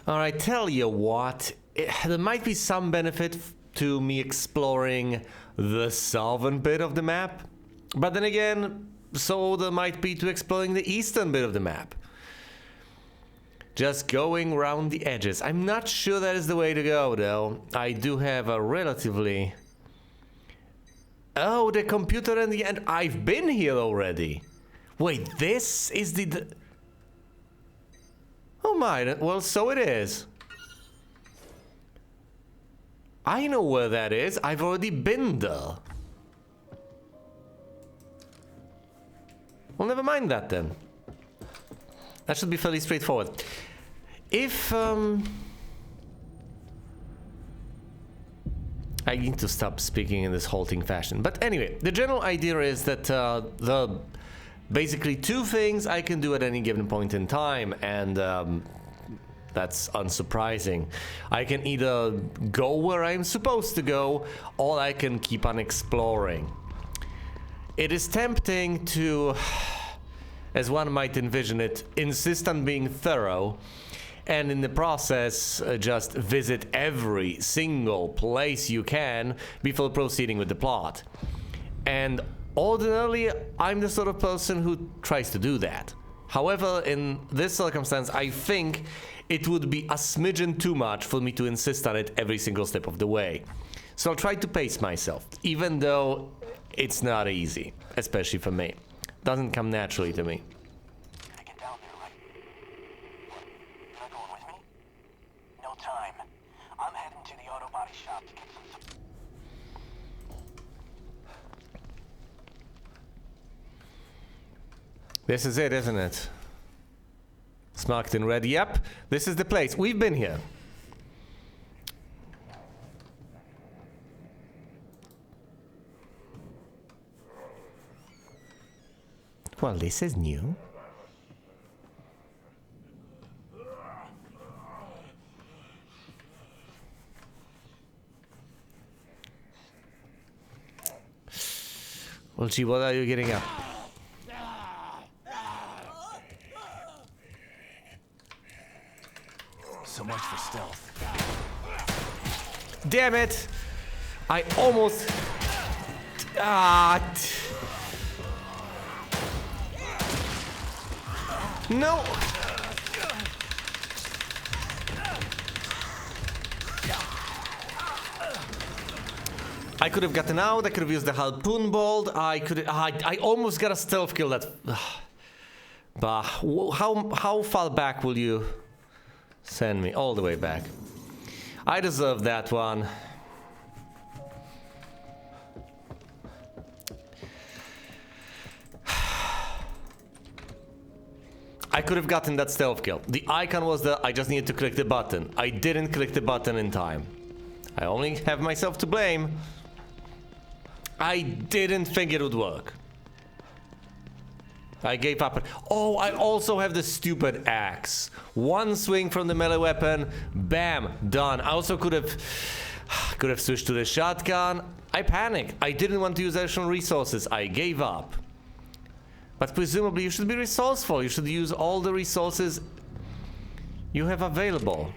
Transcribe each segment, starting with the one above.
Alright, tell you what, there might be some benefit to me exploring the southern bit of the map, but then again, so there might be to exploring the eastern bit of the map. Just going around the edges. I'm not sure that is the way to go, though. I do have a relatively... Oh, the computer in the end. I've been here already. Wait, this is the... Oh my, well, so it is. I know where that is. I've already been there. Well, never mind that then. That should be fairly straightforward. If, I need to stop speaking in this halting fashion. But anyway, the general idea is that the basically two things I can do at any given point in time, and that's unsurprising. I can either go where I'm supposed to go, or I can keep on exploring. It is tempting to, as one might envision it, insist on being thorough, and in the process, just visit every single place you can before proceeding with the plot. And ordinarily, I'm the sort of person who tries to do that. However, in this circumstance, I think it would be a smidgen too much for me to insist on it every single step of the way. So I'll try to pace myself, even though it's not easy, especially for me. Doesn't come naturally to me. This is it, isn't it? It's marked in red. Yep, this is the place. We've been here. Well, this is new. Well, gee, what are you getting up? So much for stealth. Damn it! I almost... No! I could have gotten out, I could have used the harpoon bolt, I almost got a stealth kill that... Bah, how far back will you... send me all the way back? I deserve that one. I could have gotten that stealth kill. The icon was there, I just needed to click the button. I didn't click the button in time. I only have myself to blame. I didn't think it would work. I gave up. Oh, I also have the stupid axe. One swing from the melee weapon, bam, done. I also could have switched to the shotgun. I panicked. I didn't want to use additional resources. I gave up. But presumably you should be resourceful. You should use all the resources you have available.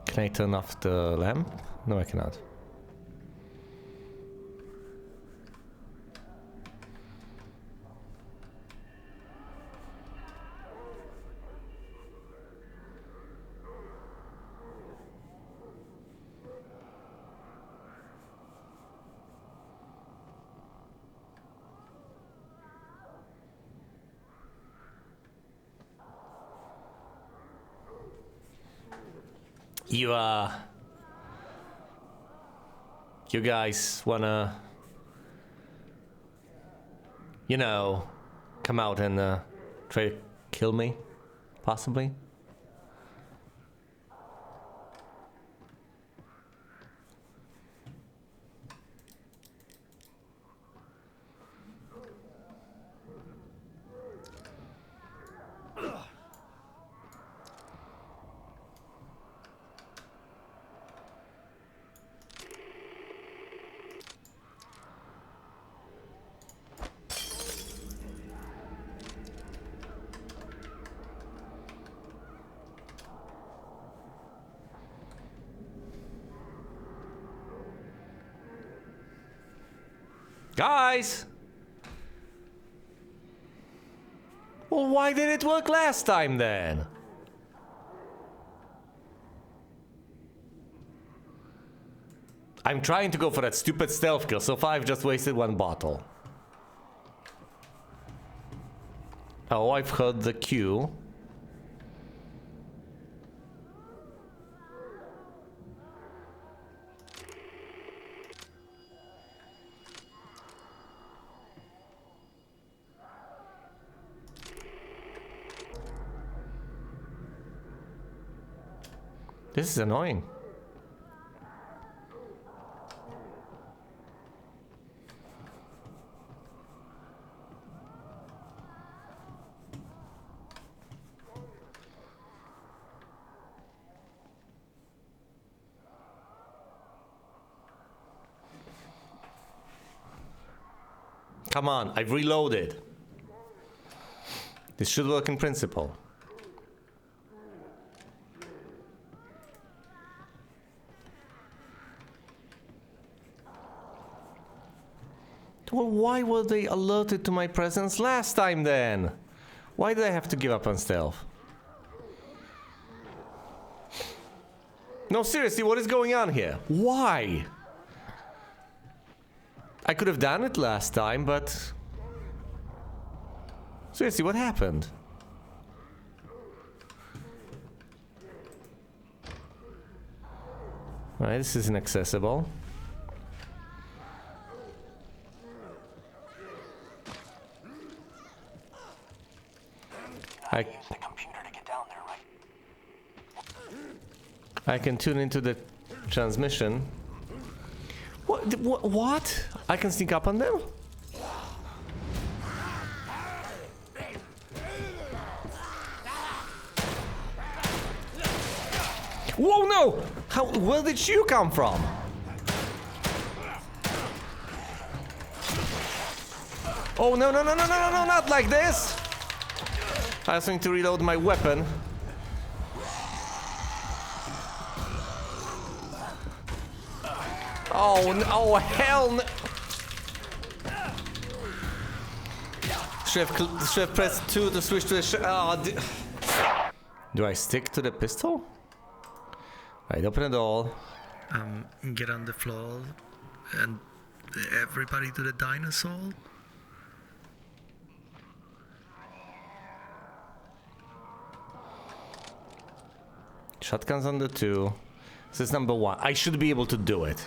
Can I turn off the lamp? No, I cannot. You guys wanna, you know, come out and try to kill me, possibly? Guys! Well, why did it work last time then? I'm trying to go for that stupid stealth kill, so far I've just wasted one bottle. Oh, I've heard the cue. This is annoying. Come on, I've reloaded. This should work in principle. Well, why were they alerted to my presence last time then? Why did I have to give up on stealth? No, seriously, what is going on here? Why? I could have done it last time, but... Seriously, what happened? Alright, this is inaccessible. I use the computer to get down there, right? I can tune into the transmission. What? I can sneak up on them? Whoa, no! Where did you come from? Oh, no, no, no, no, no, no, no, not like this! I was going to reload my weapon. Oh, no, oh hell no! Should have pressed 2 to switch to the do I stick to the pistol? Right, open it all. Get on the floor and everybody to the dinosaur. Shotguns on the 2. This is number 1. I should be able to do it.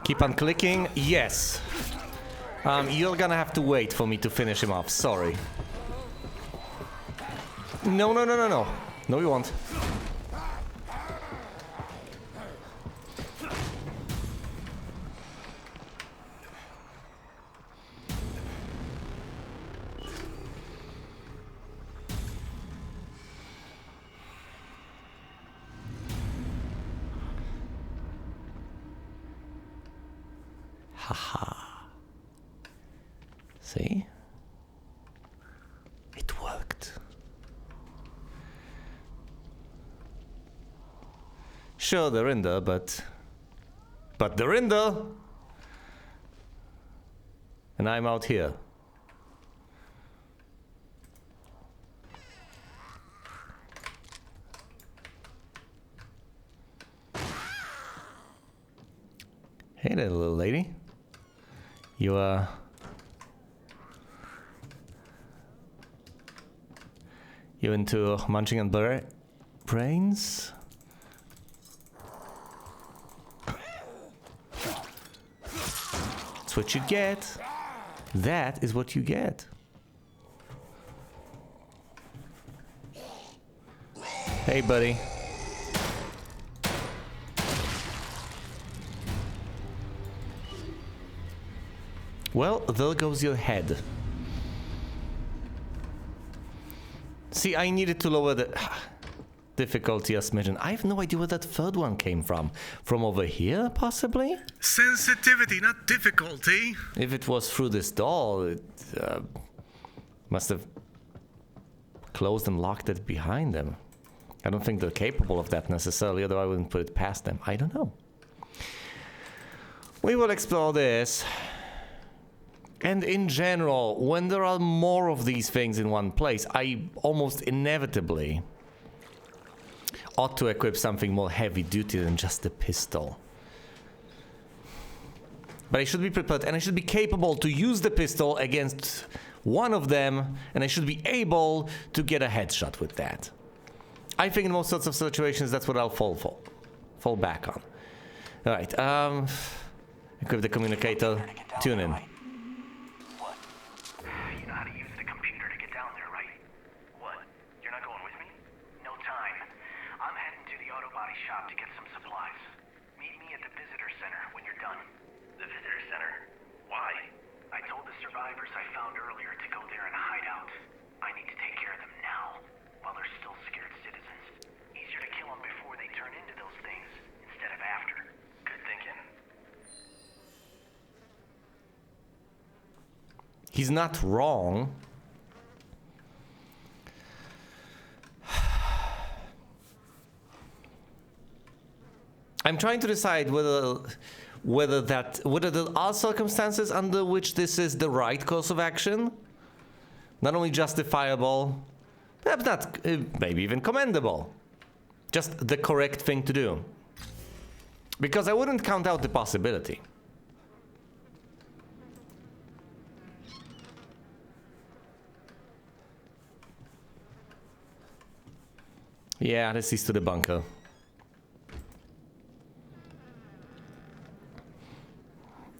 Keep on clicking. Yes. You're gonna have to wait for me to finish him off. Sorry. No, no, no, no, no. No, you won't. Haha. See? It worked. Sure, they're in there, but they're in there! And I'm out here. Hey there, little lady. You into munching on brains? That's what you get. That is what you get. Hey, buddy. Well, there goes your head. See, I needed to lower the difficulty a smidgen. I have no idea where that third one came from. From over here, possibly? Sensitivity, not difficulty. If it was through this door, it must have closed and locked it behind them. I don't think they're capable of that necessarily, although I wouldn't put it past them. I don't know. We will explore this. And in general, when there are more of these things in one place, I almost inevitably ought to equip something more heavy duty than just a pistol. But I should be prepared, and I should be capable to use the pistol against one of them, and I should be able to get a headshot with that. I think in most sorts of situations, that's what I'll fall back on. All right, equip the communicator, tune in. What? You know how to use the computer to get down there, right? What? You're not going with me? No time. I'm heading to the auto body shop to get some supplies. Meet me at the visitor center when you're done. The visitor center? Why? I told the survivors I found earlier to go there and hide out. I need to take care of them now, while they're still scared citizens. Easier to kill them before they turn into those things, instead of after. Good thinking. He's not wrong. I'm trying to decide whether there are circumstances under which this is the right course of action, not only justifiable, perhaps not, maybe even commendable, just the correct thing to do. Because I wouldn't count out the possibility. Yeah, this is to the bunker.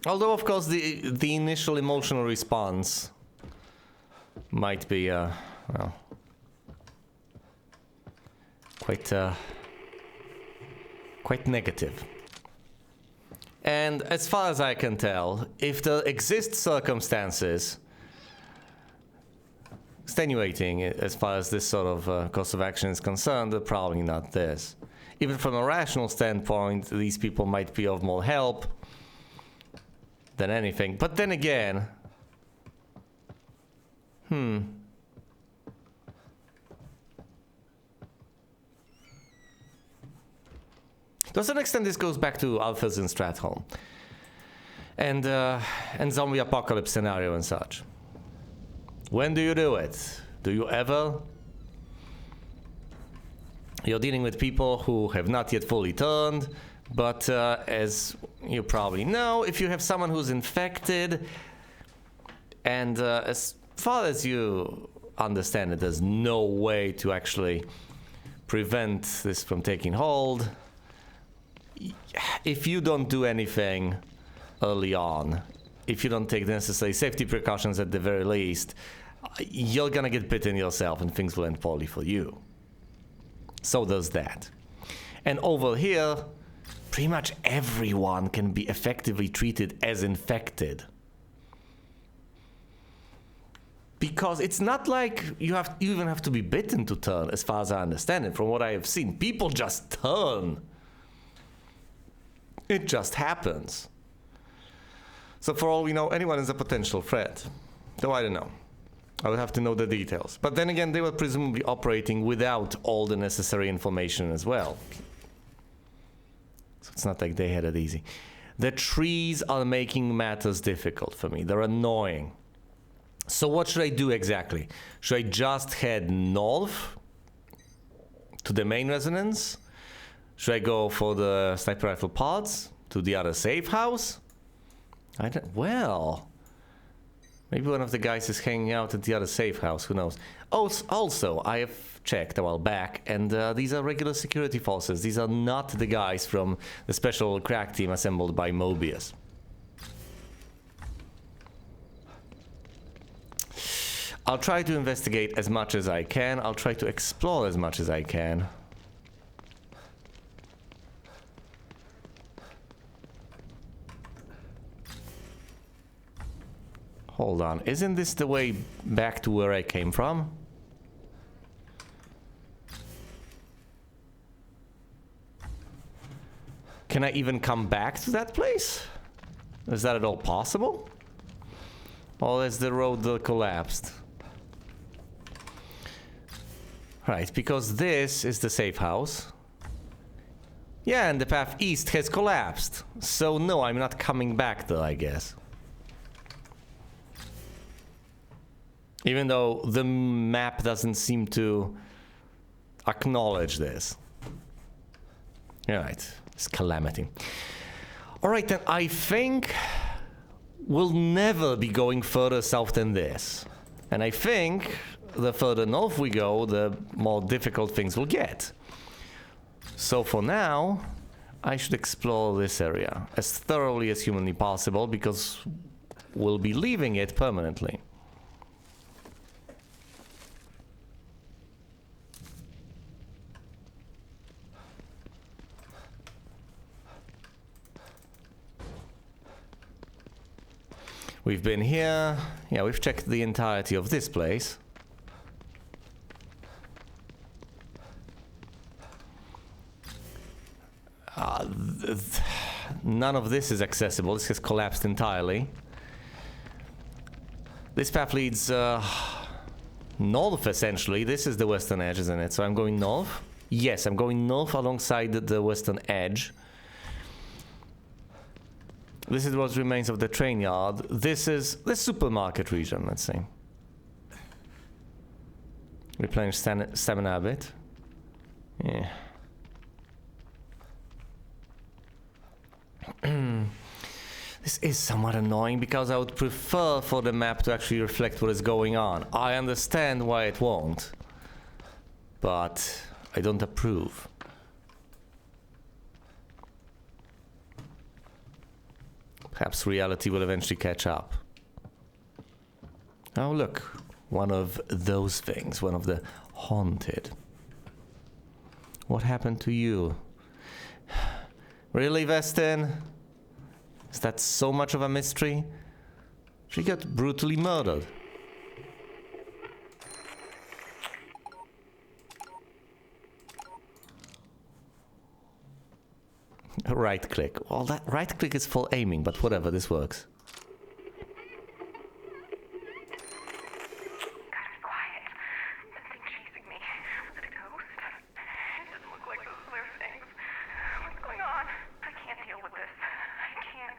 Although, of course, the initial emotional response might be, well, quite negative. And as far as I can tell, if there exist circumstances extenuating as far as this sort of course of action is concerned, they're probably not this. Even from a rational standpoint, these people might be of more help than anything. But then again, to a certain extent, this goes back to Alphas in Stratholme and zombie apocalypse scenario and such. When do you do it? Do you ever? You're dealing with people who have not yet fully turned, but as you probably know, if you have someone who's infected, and as far as you understand it, there's no way to actually prevent this from taking hold. If you don't do anything early on, if you don't take the necessary safety precautions at the very least, you're gonna get bitten yourself and things will end poorly for you. So there's that. And over here, pretty much everyone can be effectively treated as infected. Because it's not like you even have to be bitten to turn, as far as I understand it. From what I have seen, people just turn. It just happens. So for all we know, anyone is a potential threat. Though I don't know. I would have to know the details. But then again, they were presumably operating without all the necessary information as well. So it's not like they had it easy. The trees are making matters difficult for me. They're annoying. So what should I do exactly? Should I just head north to the main residence? Should I go for the sniper rifle pods to the other safe house? Well, maybe one of the guys is hanging out at the other safe house, who knows. Also, I have checked a while back, and these are regular security forces. These are not the guys from the special crack team assembled by Mobius. I'll try to investigate as much as I can. I'll try to explore as much as I can. Hold on, isn't this the way back to where I came from? Can I even come back to that place? Is that at all possible? Or is the road collapsed? Right, because this is the safe house. Yeah, and the path east has collapsed. So no, I'm not coming back though, I guess. Even though the map doesn't seem to acknowledge this. Alright, it's calamity. Alright then, I think we'll never be going further south than this. And I think the further north we go, the more difficult things will get. So for now, I should explore this area as thoroughly as humanly possible because we'll be leaving it permanently. We've been here. Yeah, we've checked the entirety of this place. None of this is accessible. This has collapsed entirely. This path leads north, essentially. This is the western edge, isn't it? So I'm going north. Yes, I'm going north alongside the western edge. This is what remains of the train yard. This is the supermarket region, let's say. Replenish stamina a bit. Yeah. This is somewhat annoying because I would prefer for the map to actually reflect what is going on. I understand why it won't, but I don't approve. Perhaps reality will eventually catch up. Oh look, one of those things, one of the haunted. What happened to you? Really, Vestin? Is that so much of a mystery? She got brutally murdered. Right click. Well, that right click is for aiming, but whatever, this works. Gotta be quiet. That thing chasing me. Was it a ghost? It doesn't look like those clear things. What's going on? I can't deal with this. I can't.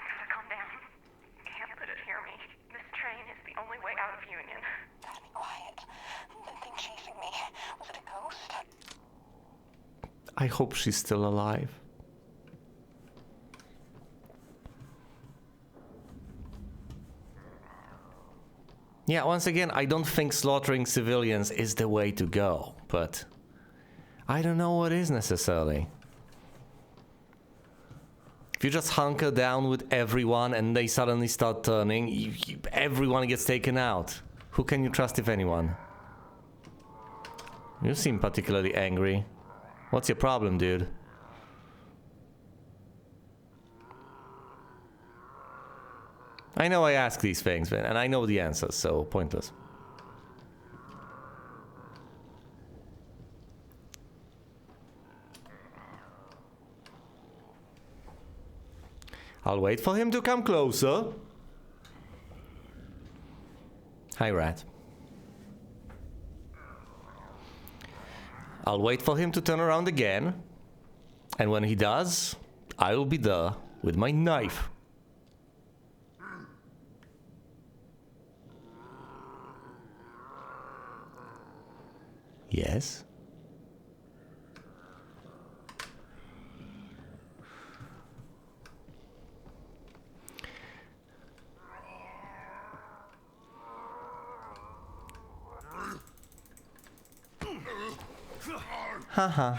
Gotta calm down. Can't let it hear me. This train is the only way out of Union. Gotta be quiet. That thing chasing me. Was it a ghost? I hope she's still alive. Yeah, once again, I don't think slaughtering civilians is the way to go, but I don't know what is necessarily. If you just hunker down with everyone and they suddenly start turning, everyone gets taken out. Who can you trust, if anyone? You seem particularly angry. What's your problem, dude? I know I ask these things, man, and I know the answers, so pointless. I'll wait for him to come closer. Hi, Rat. I'll wait for him to turn around again, and when he does, I will be there with my knife. Yes? Haha.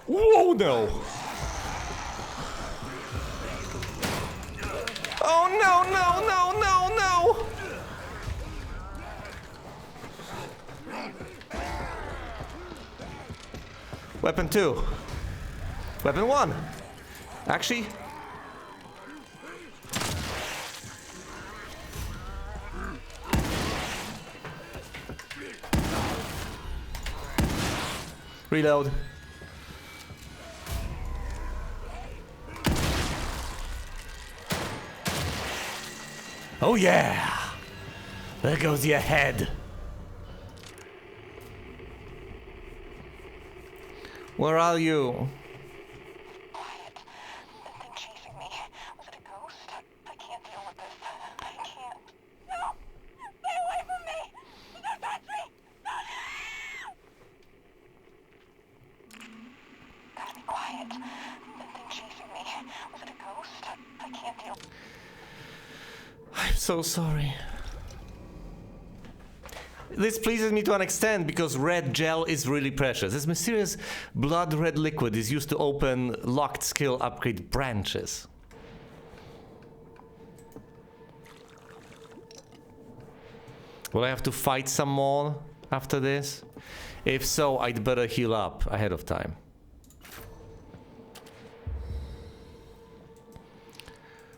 Whoa, no! Oh, no, no, no, no, no! Weapon 2. Weapon 1. Actually... Reload. Oh yeah! There goes your head. Where are you? Quiet. That thing chasing me. Was it a ghost? I can't deal with this. I can't. No! Stay away from me! Don't touch me! Gotta be quiet. That thing chasing me. Was it a ghost? I can't deal. I'm so sorry. This pleases me to an extent because red gel is really precious. This mysterious blood red liquid is used to open locked skill upgrade branches. Will I have to fight some more after this? If so, I'd better heal up ahead of time.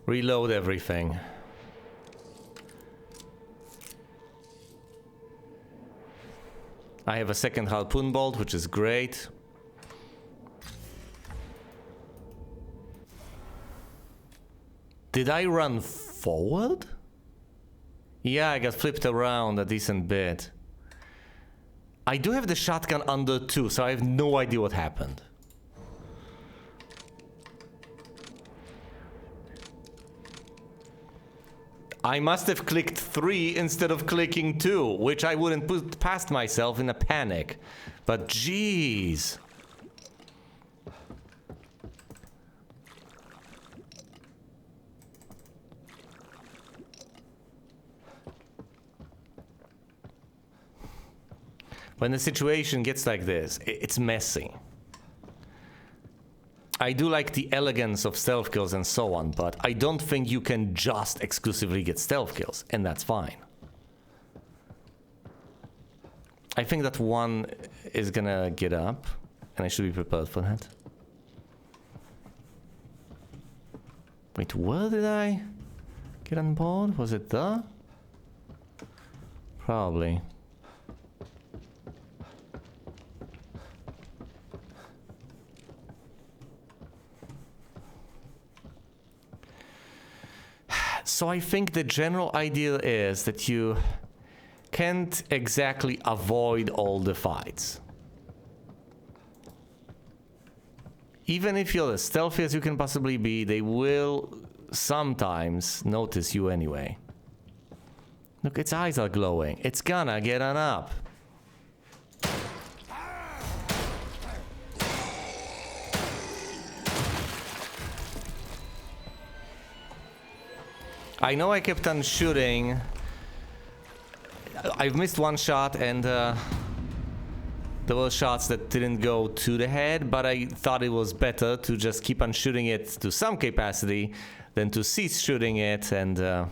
Reload everything. I have a second harpoon bolt, which is great. Did I run forward? Yeah, I got flipped around a decent bit. I do have the shotgun under 2, so I have no idea what happened. I must have clicked 3 instead of clicking 2, which I wouldn't put past myself in a panic. But jeez. When the situation gets like this, it's messy. I do like the elegance of stealth kills and so on, but I don't think you can just exclusively get stealth kills, and that's fine. I think that one is gonna get up, and I should be prepared for that. Wait, where did I get on board? Was it there? Probably. So I think the general idea is that you can't exactly avoid all the fights. Even if you're as stealthy as you can possibly be, they will sometimes notice you anyway. Look, its eyes are glowing. It's gonna get on up. I know I kept on shooting. I've missed one shot, and there were shots that didn't go to the head, but I thought it was better to just keep on shooting it to some capacity than to cease shooting it and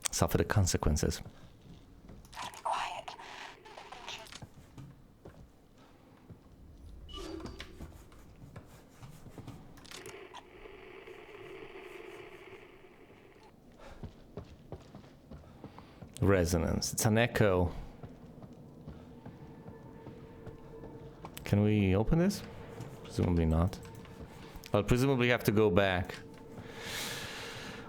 suffer the consequences. Gotta be quiet. Resonance. It's an echo. Can we open this? Presumably not. I'll presumably have to go back.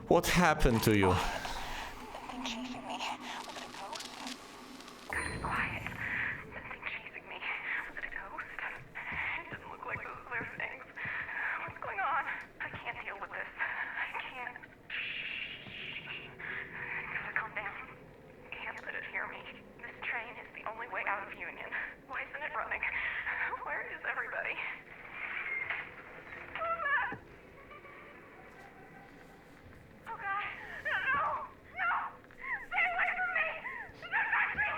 What happened to you? That thing chasing me. Was it a ghost? Gotta be quiet. That thing chasing me. Was it a ghost? It doesn't look like those other things. What's going on? I can't deal with this. I can't. Gotta calm down. Can't let it hear me. This train is the only way out of Union. Why isn't it running? Where is everybody? Who's that? Oh God! No! No! Stay away from me! Don't touch me!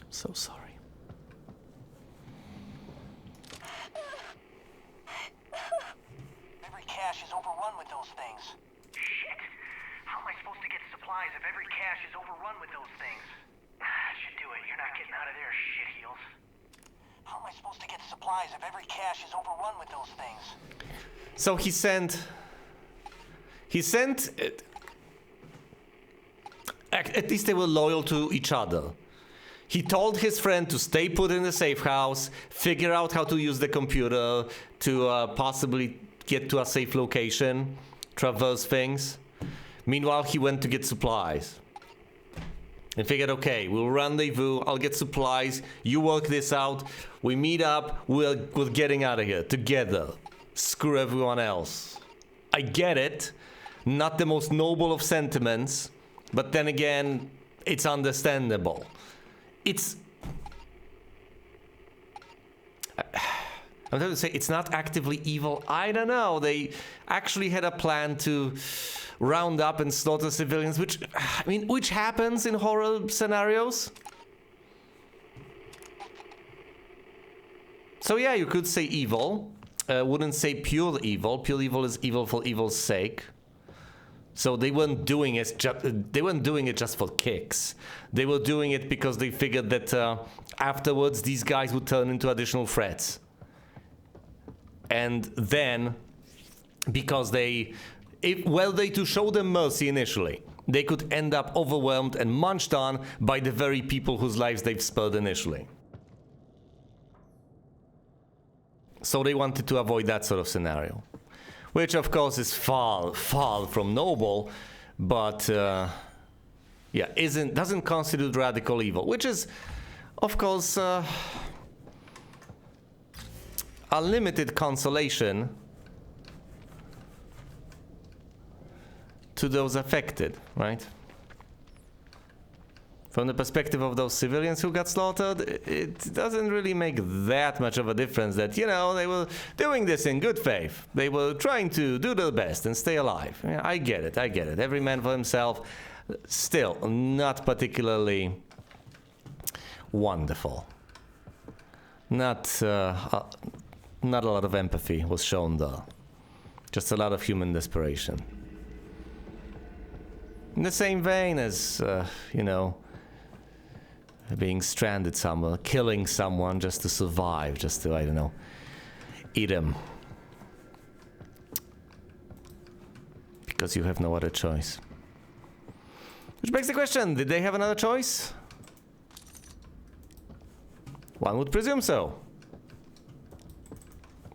I'm so sorry. Every cache is overrun with those things. Shit! How am I supposed to get supplies if every cache is overrun with those things? Should do it. You're not getting out of there, shitheels. How am I supposed to get supplies if every cache is overrun with those things? So he sent. At least they were loyal to each other. He told his friend to stay put in the safe house, figure out how to use the computer, to possibly get to a safe location, traverse things. Meanwhile, he went to get supplies. And figured, okay, we'll rendezvous, I'll get supplies, you work this out, we meet up, we're getting out of here together. Screw everyone else. I get it, not the most noble of sentiments, but then again, it's understandable. I'm trying to say it's not actively evil. I don't know. They actually had a plan to round up and slaughter civilians, which happens in horror scenarios. So yeah, you could say evil. Wouldn't say pure evil. Pure evil is evil for evil's sake. So they weren't doing it. They weren't doing it just for kicks. They were doing it because they figured that afterwards these guys would turn into additional threats. And then, because to show them mercy initially, they could end up overwhelmed and munched on by the very people whose lives they've spared initially. So they wanted to avoid that sort of scenario. Which, of course, is far, far from noble, but doesn't constitute radical evil, which is, of course, a limited consolation to those affected, right? From the perspective of those civilians who got slaughtered, it doesn't really make that much of a difference that, they were doing this in good faith. They were trying to do their best and stay alive. Yeah, I get it. Every man for himself. Still, not particularly wonderful. Not a lot of empathy was shown there. Just a lot of human desperation. In the same vein as, being stranded somewhere, killing someone just to survive, just to, eat him. Because you have no other choice. Which begs the question, did they have another choice? One would presume so.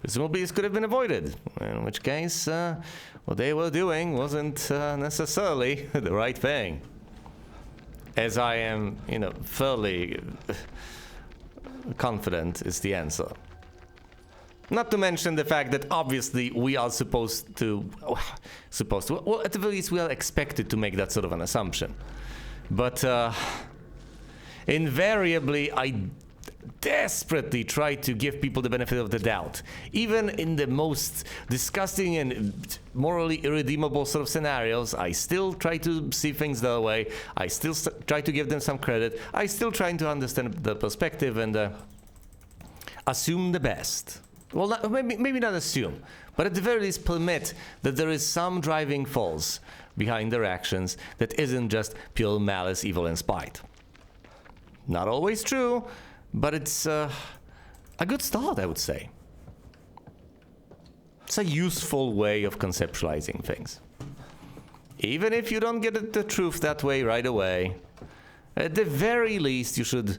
Presumably this could have been avoided, in which case what they were doing wasn't necessarily the right thing. As I am, fairly confident is the answer. Not to mention the fact that obviously we are supposed to, well, at the very least we are expected to make that sort of an assumption. But invariably I desperately try to give people the benefit of the doubt. Even in the most disgusting and morally irredeemable sort of scenarios, I still try to see things their way. I still try to give them some credit. I still try to understand the perspective and assume the best. Well, maybe not assume, but at the very least permit that there is some driving force behind their actions that isn't just pure malice, evil, and spite. Not always true, but it's a good start, I would say. It's a useful way of conceptualizing things. Even if you don't get the truth that way right away, at the very least you should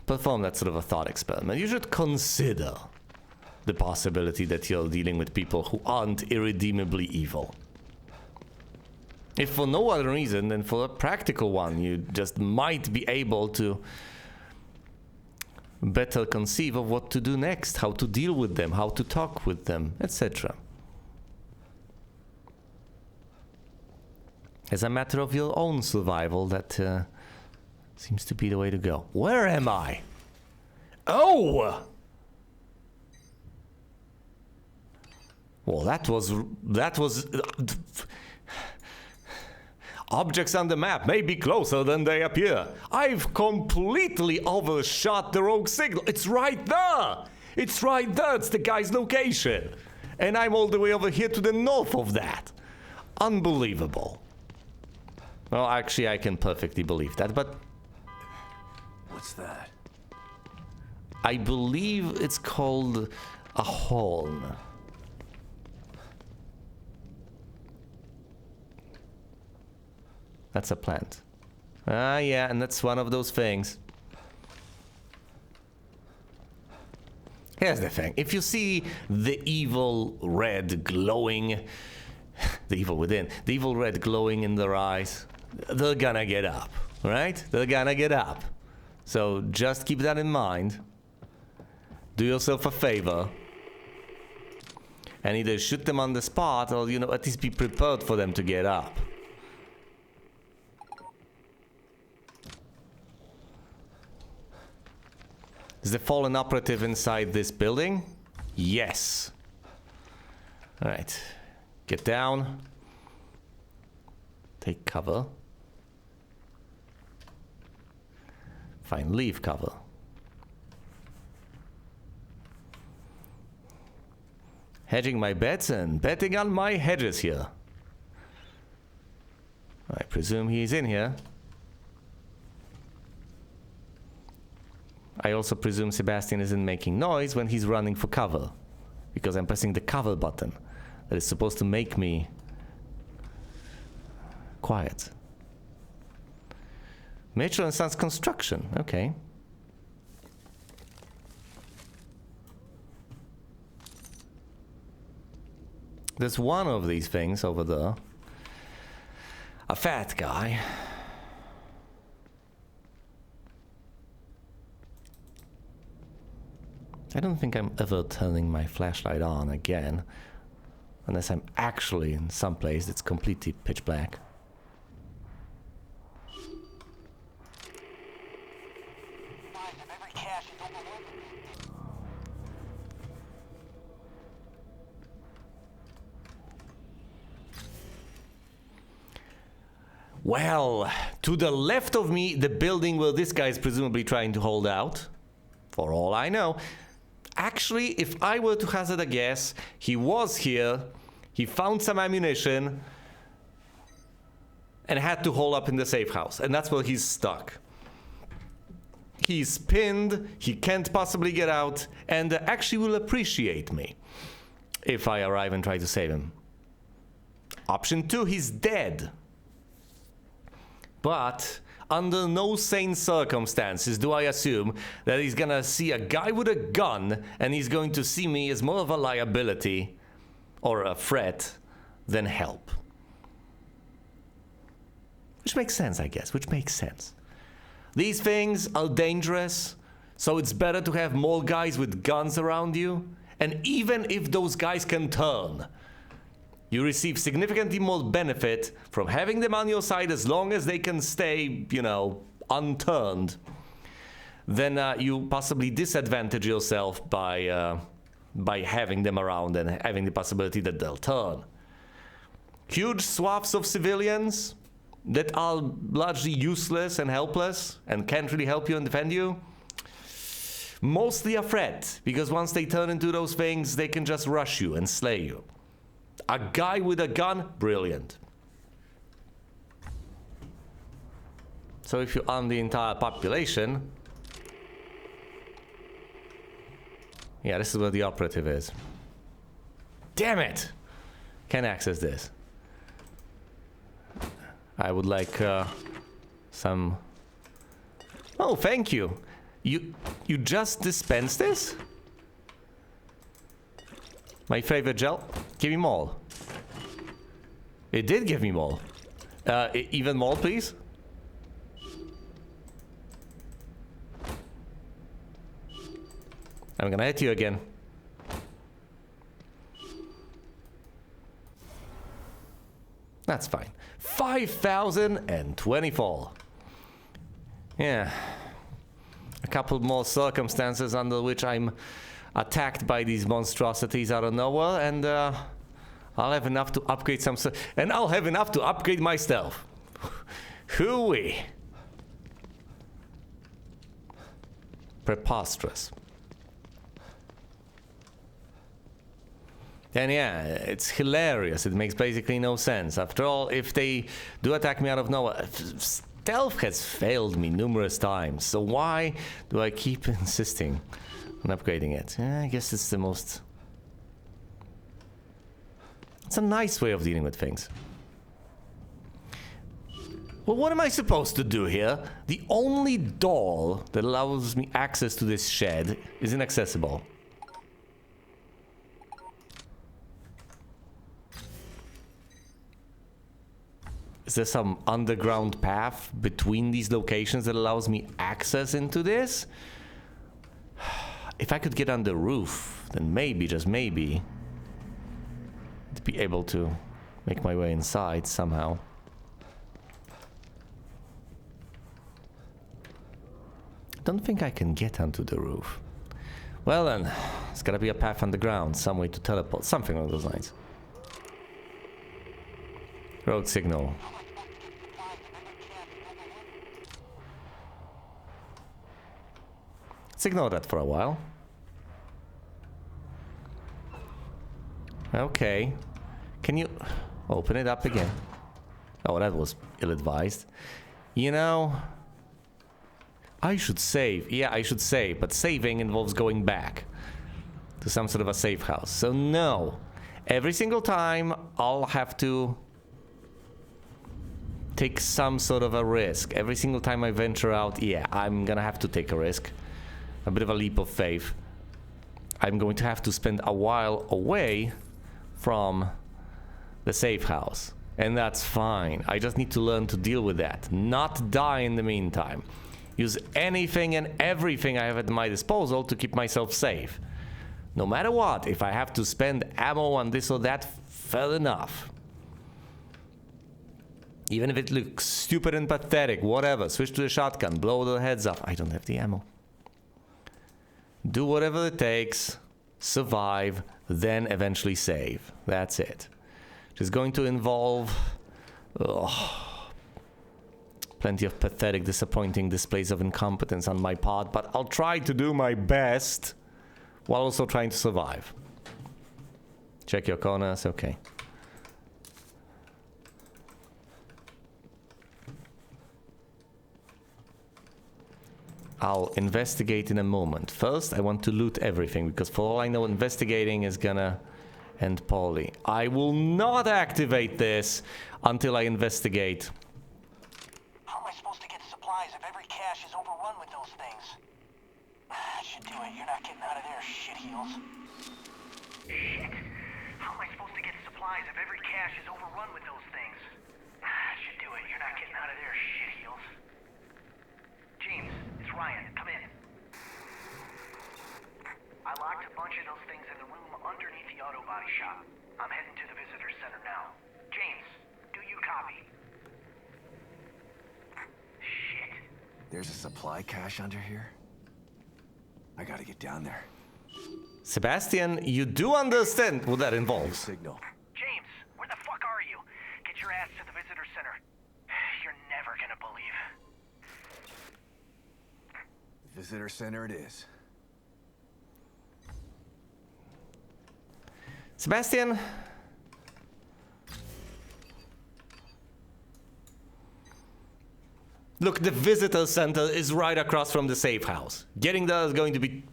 perform that sort of a thought experiment. You should consider the possibility that you're dealing with people who aren't irredeemably evil. If for no other reason than for a practical one, you just might be able to better conceive of what to do next, how to deal with them, how to talk with them, etc. As a matter of your own survival, that seems to be the way to go. Where am I? Oh! Well, that was objects on the map may be closer than they appear. I've completely overshot the rogue signal. It's right there. It's right there. It's the guy's location. And I'm all the way over here to the north of that. Unbelievable. Well, actually, I can perfectly believe that, but... What's that? I believe it's called a horn. That's a plant. Ah, yeah, and that's one of those things. Here's the thing. If you see the evil red glowing, the evil within, the evil red glowing in their eyes, they're gonna get up, right? They're gonna get up. So just keep that in mind. Do yourself a favor. And either shoot them on the spot or, you know, at least be prepared for them to get up. Is the fallen operative inside this building? Yes. Alright. Get down. Take cover. Fine, leave cover. Hedging my bets and betting on my hedges here. I presume he's in here. I also presume Sebastian isn't making noise when he's running for cover, because I'm pressing the cover button that is supposed to make me quiet. Mitchell and Sons Construction, okay. There's one of these things over there. A fat guy. I don't think I'm ever turning my flashlight on again, unless I'm actually in some place that's completely pitch black. Well, to the left of me, the building where this guy is presumably trying to hold out, for all I know. Actually, if I were to hazard a guess, he was here, he found some ammunition, and had to hole up in the safe house, and that's where he's stuck. He's pinned, he can't possibly get out, and actually will appreciate me if I arrive and try to save him. Option 2, he's dead. But under no sane circumstances do I assume that he's gonna see a guy with a gun and he's going to see me as more of a liability or a threat than help. Which makes sense, I guess, which makes sense. These things are dangerous, so it's better to have more guys with guns around you. And even if those guys can turn, you receive significantly more benefit from having them on your side as long as they can stay, you know, unturned, then you possibly disadvantage yourself by having them around and having the possibility that they'll turn. Huge swaths of civilians that are largely useless and helpless and can't really help you and defend you, mostly a threat, because once they turn into those things, they can just rush you and slay you. A guy with a gun, brilliant. So if you arm the entire population, yeah, this is where the operative is. Damn it! Can't access this. I would like some... Oh, thank you. You just dispensed this? My favorite gel? Give me more. It did give me more. Even more, please? I'm gonna hit you again. That's fine. 5,024. Yeah. A couple more circumstances under which I'm attacked by these monstrosities out of nowhere, and I'll have enough to upgrade some... And I'll have enough to upgrade my stealth. Hooey. Preposterous. And yeah, it's hilarious. It makes basically no sense. After all, if they do attack me out of nowhere, stealth has failed me numerous times. So why do I keep insisting on upgrading it? Yeah, I guess it's the most... It's a nice way of dealing with things. Well, what am I supposed to do here? The only door that allows me access to this shed is inaccessible. Is there some underground path between these locations that allows me access into this? If I could get on the roof, then maybe, just maybe, to be able to make my way inside somehow. I don't think I can get onto the roof. Well then, it's gotta be a path underground, some way to teleport, something along those lines. Road signal. Let's ignore that for a while. Okay. Can you open it up again? Oh, that was ill-advised. You know, I should save. Yeah, I should save, but saving involves going back to some sort of a safe house. So no. Every single time I'll have to take some sort of a risk. Every single time I venture out, yeah, I'm gonna have to take a risk. A bit of a leap of faith. I'm going to have to spend a while away from the safe house. And that's fine. I just need to learn to deal with that. Not die in the meantime. Use anything and everything I have at my disposal to keep myself safe. No matter what, if I have to spend ammo on this or that, fair enough. Even if it looks stupid and pathetic, whatever, switch to the shotgun, blow their heads off. I don't have the ammo. Do whatever it takes, survive, then eventually save. That's it. Which is going to involve plenty of pathetic, disappointing displays of incompetence on my part, but I'll try to do my best while also trying to survive. Check your corners, okay. I'll investigate in a moment. First, I want to loot everything, because for all I know, investigating is gonna end poorly. I will not activate this until I investigate. How am I supposed to get supplies if every cache is overrun with those things? Should do it. You're not getting out of there, shitheels. Shit. How am I supposed to get supplies if every cache is overrun with those things? Should do it. You're not getting out of there, shitheels. James, it's Ryan. Come in. I locked a bunch of those things in the room underneath the auto body shop. I'm heading to the visitor center now. James, do you copy? Shit. There's a supply cache under here? I gotta get down there. Sebastian, you do understand what that New involves. signal. James, where the fuck are you? Get your ass to the visitor center. You're never gonna believe. Visitor center it is. Sebastian? Look, the visitor center is right across from the safe house. Getting there is going to be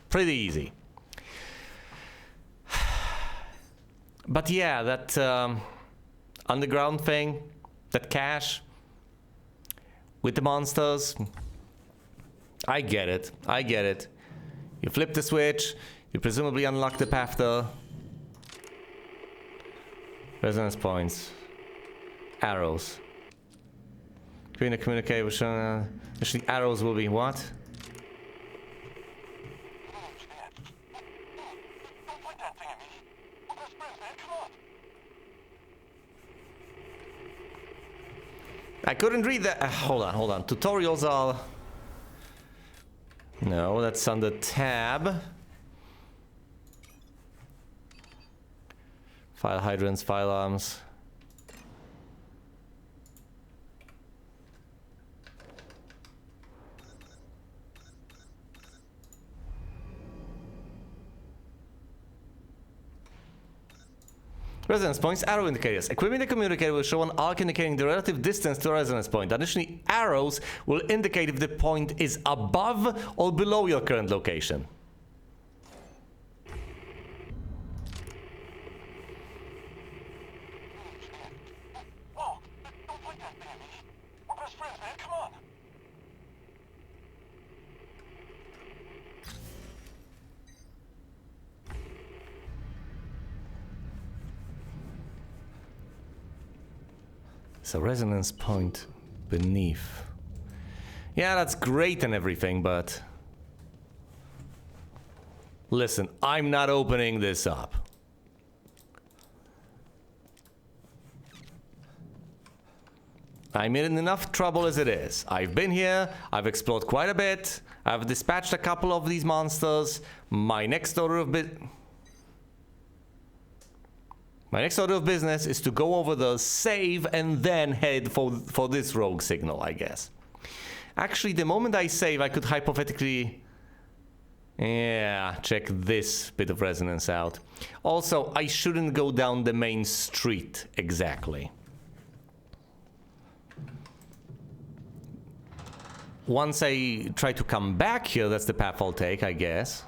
pretty easy. But yeah, that underground thing, that cache with the monsters, I get it. I get it. You flip the switch, you presumably unlock the path there. Resonance points. Arrows. Between the communication, actually arrows will be what? Don't point that thing at me. We're best friends, man. Come on. I couldn't read that. Hold on. Tutorials are... No, that's under tab. Fire hydrants, fire alarms. Resonance points, arrow indicators. Equipping the communicator will show an arc indicating the relative distance to a resonance point. Additionally, arrows will indicate if the point is above or below your current location. Whoa. Don't point that thing at me. We're best friends, man. Come on. It's a resonance point beneath. Yeah, that's great and everything, but... Listen, I'm not opening this up. I'm in enough trouble as it is. I've been here, I've explored quite a bit, I've dispatched a couple of these monsters. My next order of business is to go over the save and then head for this rogue signal, I guess. Actually, the moment I save, I could hypothetically... Yeah, check this bit of resonance out. Also, I shouldn't go down the main street exactly. Once I try to come back here, that's the path I'll take, I guess.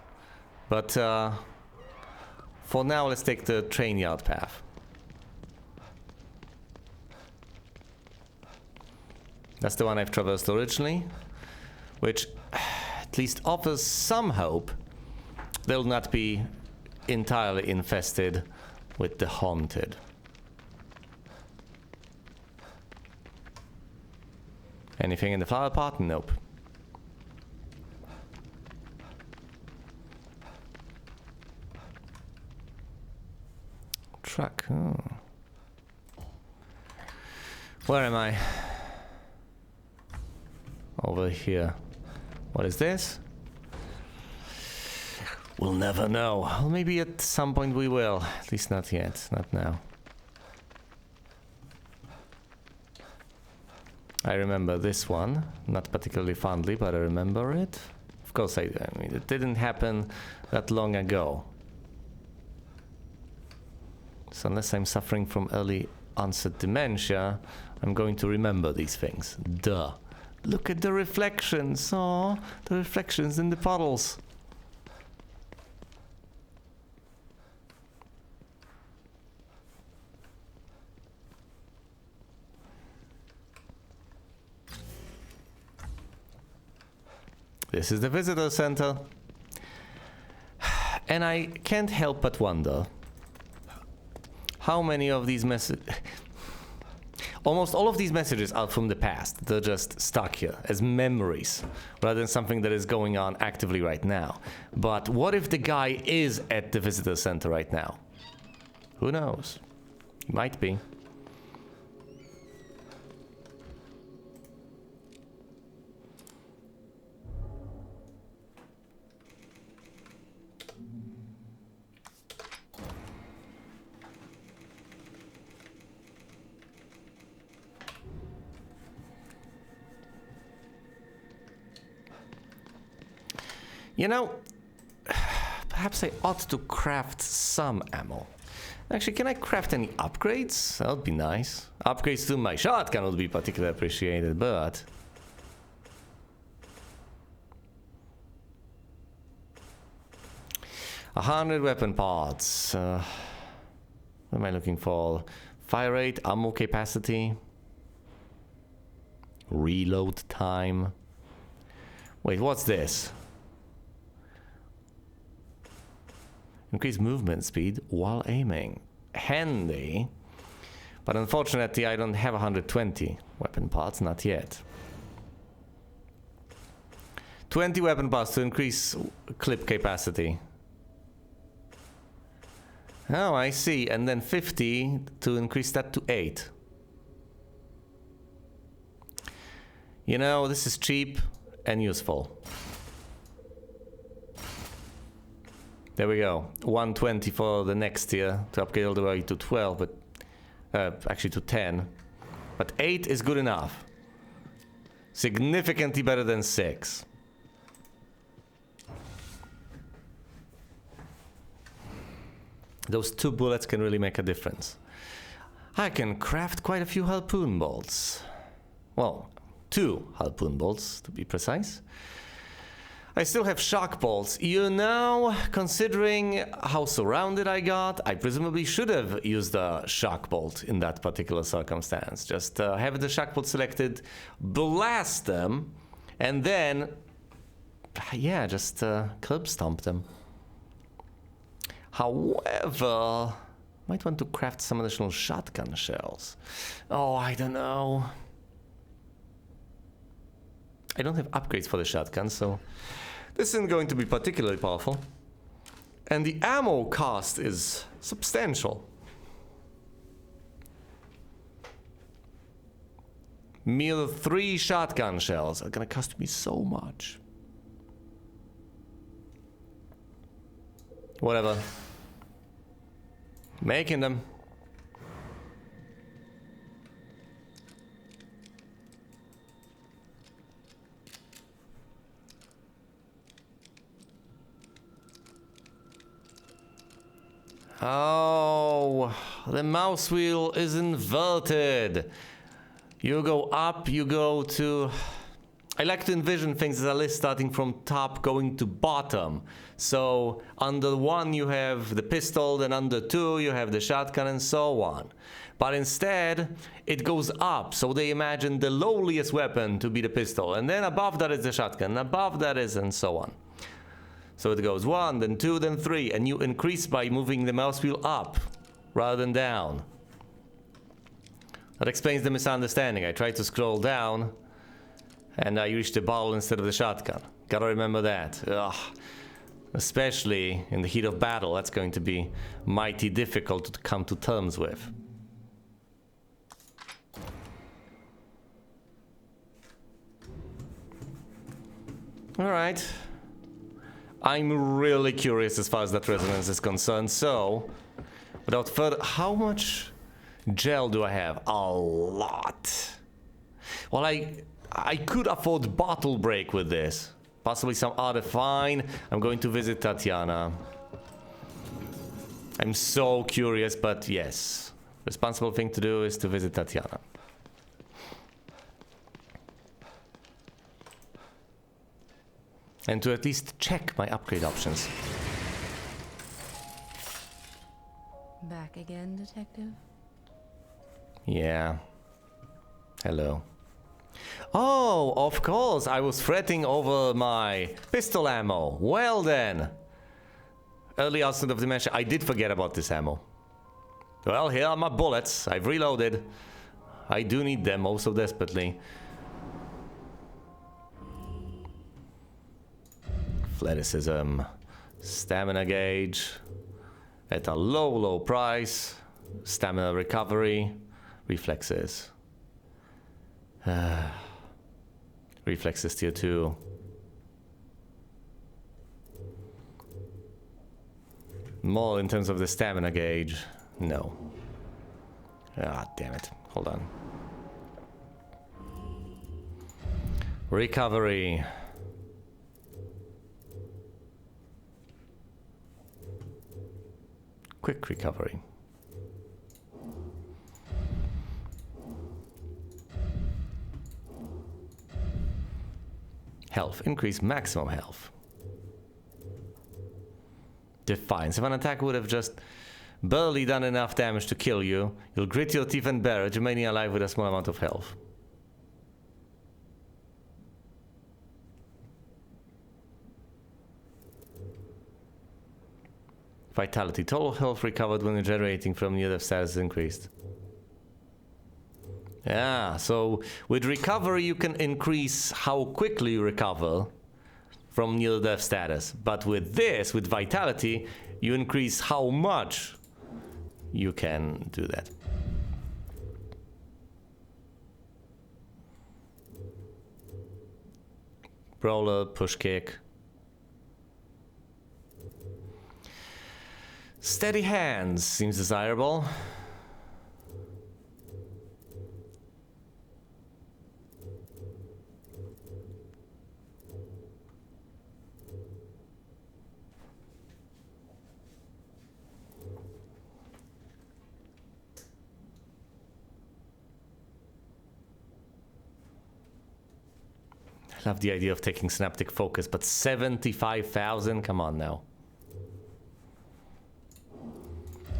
But for now, let's take the train yard path. That's the one I've traversed originally, which at least offers some hope they'll not be entirely infested with the haunted. Anything in the flower pot? Nope. Truck. Oh. Where am I? Over here. What is this? We'll never know. Well, maybe at some point we will. At least not yet. Not now. I remember this one. Not particularly fondly, but I remember it. Of course I mean, it didn't happen that long ago. So unless I'm suffering from early onset dementia, I'm going to remember these things. Duh. Look at the reflections. Aww, the reflections in the puddles. This is the visitor center. And I can't help but wonder how many of these messages... Almost all of these messages are from the past. They're just stuck here as memories rather than something that is going on actively right now. But what if the guy is at the visitor center right now? Who knows? He might be. You know, perhaps I ought to craft some ammo. Actually, can I craft any upgrades? That would be nice. Upgrades to my shotgun would be particularly appreciated, but... 100 weapon parts. What am I looking for? Fire rate, ammo capacity. Reload time. Wait, what's this? Increase movement speed while aiming. Handy. But unfortunately, I don't have 120 weapon parts, not yet. 20 weapon parts to increase clip capacity. Oh, I see. And then 50 to increase that to 8. You know, this is cheap and useful. There we go. 120 for the next tier to upgrade all the way to 12, but actually to 10. But 8 is good enough. Significantly better than 6. Those 2 bullets can really make a difference. I can craft quite a few harpoon bolts. Well, 2 harpoon bolts to be precise. I still have shock bolts. You know, considering how surrounded I got, I presumably should have used a shock bolt in that particular circumstance. Just have the shock bolt selected, blast them, and then, yeah, just curb stomp them. However, Might want to craft some additional shotgun shells. Oh, I don't know. I don't have upgrades for the shotgun, so this isn't going to be particularly powerful. And the ammo cost is substantial. Mere 3 shotgun shells are gonna cost me so much. Whatever. Making them. Oh, the mouse wheel is inverted. You go up, you go to... I like to envision things as a list starting from top going to bottom. So under 1 you have the pistol, then under 2 you have the shotgun and so on. But instead it goes up, so they imagine the lowliest weapon to be the pistol, and then above that is the shotgun, above that is, and so on. So it goes 1, then 2, then 3, and you increase by moving the mouse wheel up rather than down. That explains the misunderstanding. I tried to scroll down and I reached the barrel instead of the shotgun. Gotta remember that. Ugh. Especially in the heat of battle, that's going to be mighty difficult to come to terms with. Alright. I'm really curious as far as that resonance is concerned, so without further... How much gel do I have? A lot. Well, I could afford bottle break with this. Possibly some other. Fine. I'm going to visit Tatiana. I'm so curious, but yes. Responsible thing to do is to visit Tatiana. And to at least check my upgrade options. Back again, Detective? Yeah. Hello. Oh, of course, I was fretting over my pistol ammo. Well then. Early onset of dementia, I did forget about this ammo. Well, here are my bullets. I've reloaded. I do need them oh so desperately. Athleticism. Stamina gauge. At a low price. Stamina recovery. Reflexes. Reflexes tier 2. More in terms of the stamina gauge. No. Ah, damn it. Hold on. Recovery. Quick recovery. Health. Increase maximum health. Defiance. If an attack would have just barely done enough damage to kill you, you'll grit your teeth and bear it, remaining alive with a small amount of health. Vitality. Total health recovered when regenerating from near-death status is increased. Yeah, so with recovery you can increase how quickly you recover from near-death status. But with this, with vitality, you increase how much you can do that. Brawler, push kick. Steady hands seems desirable. I love the idea of taking synaptic focus, but 75,000? Come on now.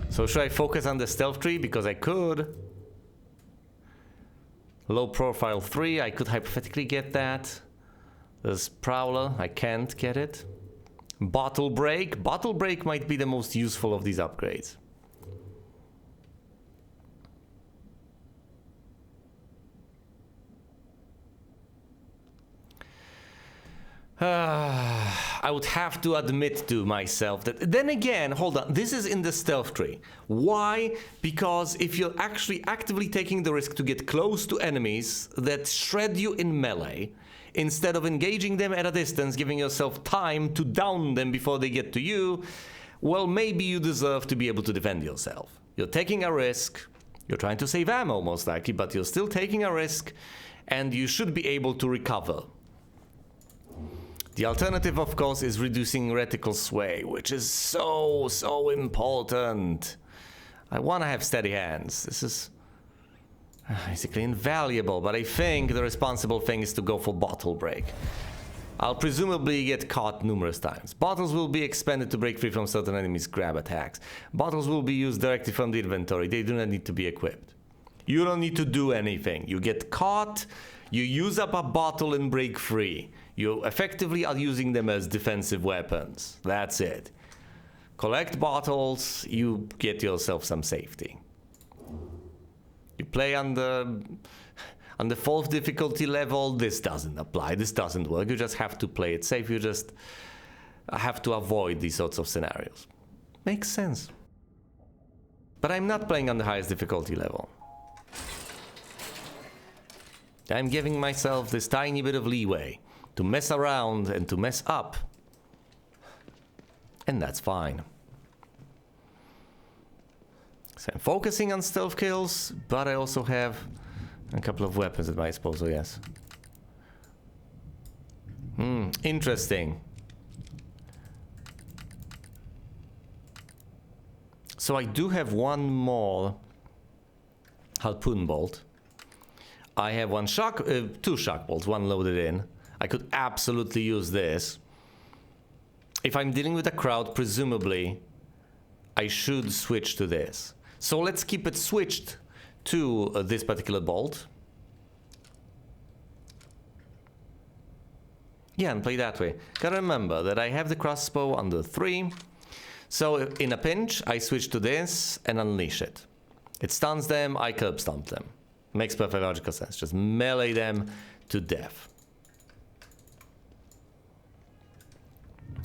So should I focus on the stealth tree? Because I could. Low profile 3, I could hypothetically get that. There's Prowler, I can't get it. Bottle break. Bottle break might be the most useful of these upgrades. I would have to admit to myself that... Then again, hold on. This is in the stealth tree. Why? Because if you're actually actively taking the risk to get close to enemies that shred you in melee, instead of engaging them at a distance, giving yourself time to down them before they get to you, well, maybe you deserve to be able to defend yourself. You're taking a risk. You're trying to save ammo, most likely, but you're still taking a risk, and you should be able to recover. The alternative, of course, is reducing reticle sway, which is so important. I want to have steady hands. This is basically invaluable, but I think the responsible thing is to go for bottle break. I'll presumably get caught numerous times. Bottles will be expended to break free from certain enemies' grab attacks. Bottles will be used directly from the inventory. They do not need to be equipped. You don't need to do anything. You get caught, you use up a bottle and break free. You effectively are using them as defensive weapons. That's it. Collect bottles, you get yourself some safety. You play on the 4th difficulty level, this doesn't apply, this doesn't work. You just have to play it safe. You just have to avoid these sorts of scenarios. Makes sense. But I'm not playing on the highest difficulty level. I'm giving myself this tiny bit of leeway to mess around and to mess up. And that's fine. So I'm focusing on stealth kills, but I also have a couple of weapons at my disposal, yes. Interesting. So I do have one more harpoon bolt. I have two shock bolts, one loaded in. I could absolutely use this. If I'm dealing with a crowd, presumably, I should switch to this. So let's keep it switched to this particular bolt. Yeah, and play that way. Gotta remember that I have the crossbow under 3. So in a pinch, I switch to this and unleash it. It stuns them, I curb stomp them. Makes perfect logical sense. Just melee them to death.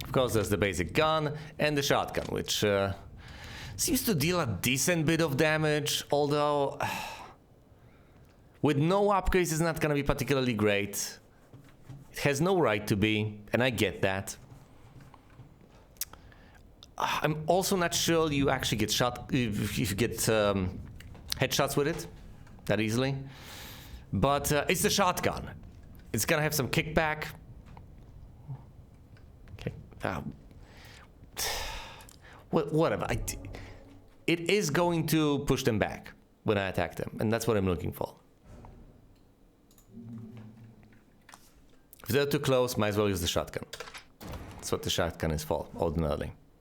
Of course, there's the basic gun and the shotgun, which seems to deal a decent bit of damage, although with no upgrades it's not gonna be particularly great. It has no right to be, and I get that. I'm also not sure you actually get shot if you get headshots with it that easily, but it's the shotgun. It's gonna have some kickback. Okay, whatever. It is going to push them back when I attack them, and that's what I'm looking for. If they're too close, might as well use the shotgun. That's what the shotgun is for, ordinarily.